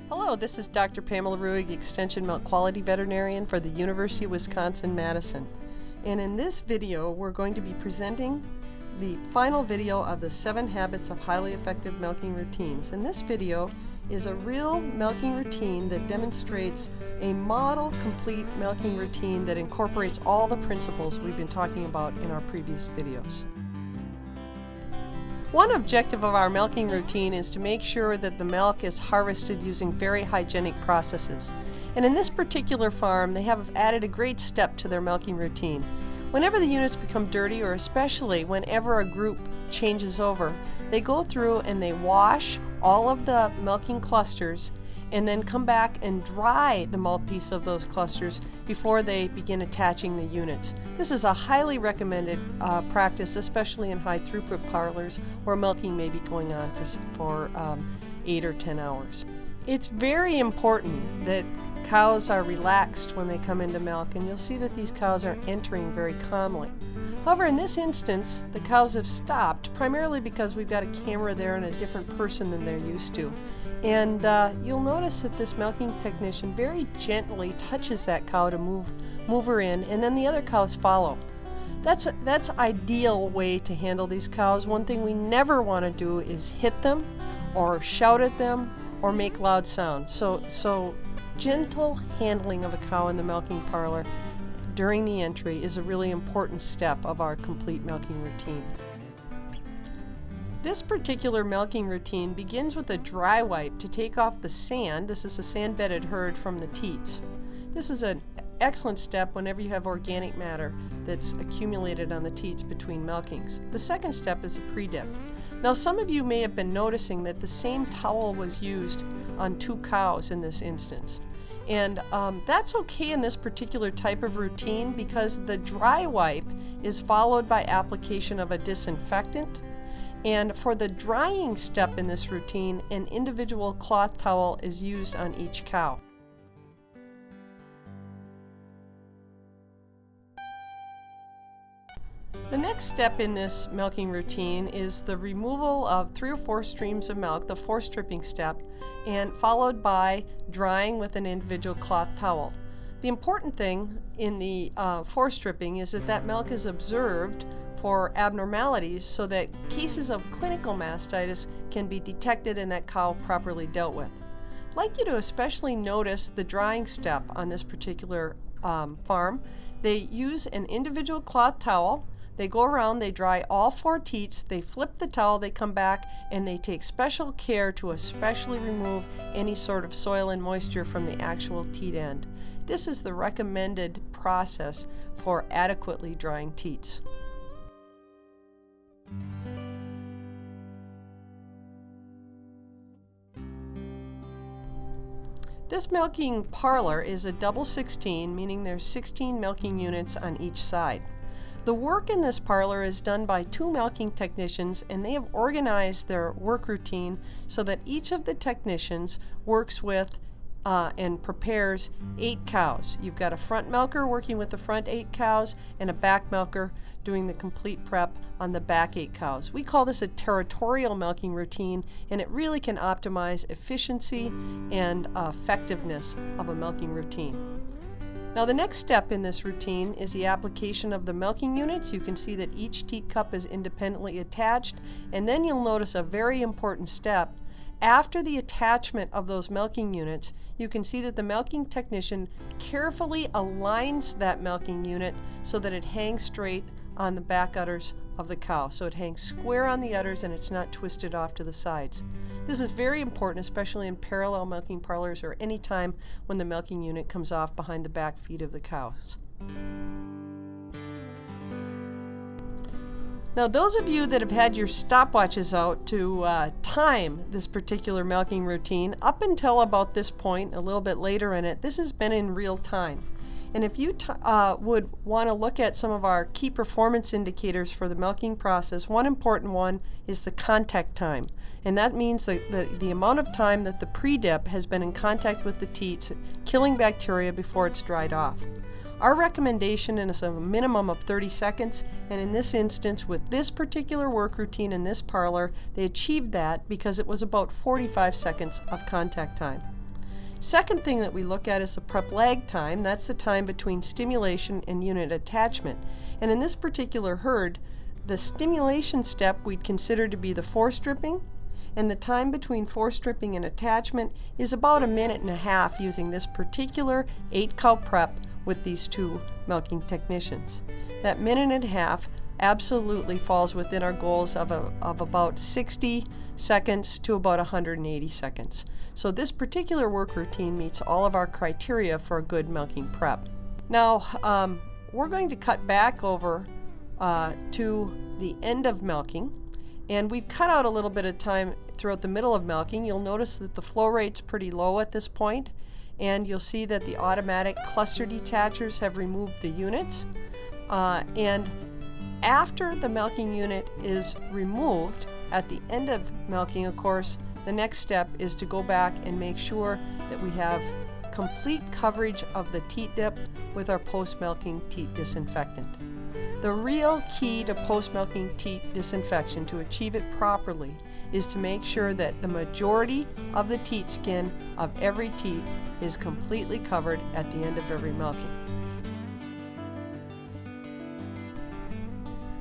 Hello, this is Dr. Pamela Ruig, Extension Milk Quality Veterinarian for the University of Wisconsin-Madison. And in this video, we're going to be presenting the final video of the 7 Habits of Highly Effective Milking Routines. And this video is a real milking routine that demonstrates a model complete milking routine that incorporates all the principles we've been talking about in our previous videos. One objective of our milking routine is to make sure that the milk is harvested using very hygienic processes. And in this particular farm, they have added a great step to their milking routine. Whenever the units become dirty, or especially whenever a group changes over, they go through and they wash all of the milking clusters and then come back and dry the mouthpiece of those clusters before they begin attaching the units. This is a highly recommended practice, especially in high throughput parlors where milking may be going on for 8 or 10 hours. It's very important that cows are relaxed when they come into milk, and you'll see that these cows are entering very calmly. However, in this instance, the cows have stopped, primarily because we've got a camera there and a different person than they're used to. And you'll notice that this milking technician very gently touches that cow to move her in, and then the other cows follow. That's ideal way to handle these cows. One thing we never want to do is hit them or shout at them or make loud sounds. So gentle handling of a cow in the milking parlor during the entry is a really important step of our complete milking routine. This particular milking routine begins with a dry wipe to take off the sand. This is a sand-bedded herd from the teats. This is an excellent step whenever you have organic matter that's accumulated on the teats between milkings. The second step is a pre-dip. Now, some of you may have been noticing that the same towel was used on 2 cows in this instance. And that's okay in this particular type of routine because the dry wipe is followed by application of a disinfectant. And for the drying step in this routine, an individual cloth towel is used on each cow. The next step in this milking routine is the removal of 3 or 4 streams of milk, the force stripping step, and followed by drying with an individual cloth towel. The important thing in the force stripping is that milk is observed for abnormalities so that cases of clinical mastitis can be detected and that cow properly dealt with. I'd like you to especially notice the drying step on this particular farm. They use an individual cloth towel. They go around, they dry all 4 teats, they flip the towel, they come back, and they take special care to especially remove any sort of soil and moisture from the actual teat end. This is the recommended process for adequately drying teats. This milking parlor is a double 16, meaning there's 16 milking units on each side. The work in this parlor is done by 2 milking technicians, and they have organized their work routine so that each of the technicians works with and prepares 8 cows. You've got a front milker working with the front 8 cows and a back milker doing the complete prep on the back 8 cows. We call this a territorial milking routine, and it really can optimize efficiency and effectiveness of a milking routine. Now, the next step in this routine is the application of the milking units. You can see that each teat cup is independently attached, and then you'll notice a very important step. After the attachment of those milking units, you can see that the milking technician carefully aligns that milking unit so that it hangs straight on the back udders of the cow. So it hangs square on the udders and it's not twisted off to the sides. This is very important, especially in parallel milking parlors or any time when the milking unit comes off behind the back feet of the cows. Now, those of you that have had your stopwatches out to time this particular milking routine, up until about this point, a little bit later in it, this has been in real time. And if you would want to look at some of our key performance indicators for the milking process, one important one is the contact time. And that means the amount of time that the pre-dip has been in contact with the teats, killing bacteria before it's dried off. Our recommendation is a minimum of 30 seconds, and in this instance, with this particular work routine in this parlor, they achieved that because it was about 45 seconds of contact time. Second thing that we look at is the prep lag time. That's the time between stimulation and unit attachment. And in this particular herd, the stimulation step we'd consider to be the forestripping, and the time between forestripping and attachment is about 1.5 minutes using this particular 8-cow prep with these 2 milking technicians. That 1.5 minutes absolutely falls within our goals of about 60 seconds to about 180 seconds. So this particular work routine meets all of our criteria for a good milking prep. Now, we're going to cut back over to the end of milking, and we've cut out a little bit of time throughout the middle of milking. You'll notice that the flow rate's pretty low at this point, and you'll see that the automatic cluster detachers have removed the units. And after the milking unit is removed, at the end of milking, of course, the next step is to go back and make sure that we have complete coverage of the teat dip with our post-milking teat disinfectant. The real key to post-milking teat disinfection, to achieve it properly, is to make sure that the majority of the teat skin of every teat is completely covered at the end of every milking.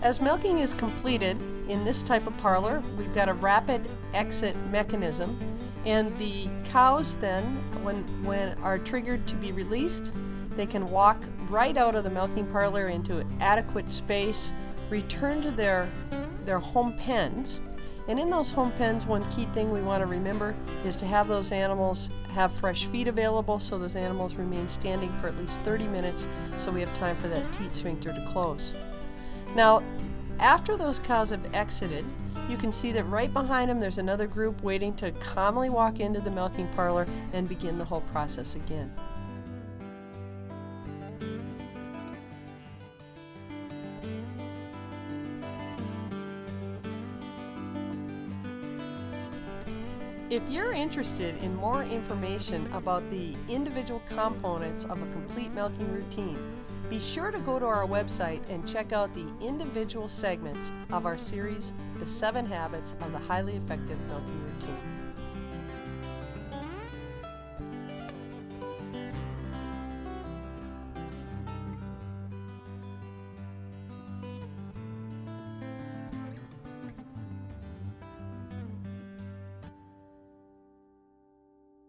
As milking is completed in this type of parlor, we've got a rapid exit mechanism, and the cows then, when are triggered to be released, they can walk right out of the milking parlor into adequate space, return to their home pens. And in those home pens, one key thing we want to remember is to have those animals have fresh feed available, so those animals remain standing for at least 30 minutes so we have time for that teat sphincter to close. Now, after those cows have exited, you can see that right behind them there's another group waiting to calmly walk into the milking parlor and begin the whole process again. If you're interested in more information about the individual components of a complete milking routine, be sure to go to our website and check out the individual segments of our series, The 7 Habits of the Highly Effective Milking Routine.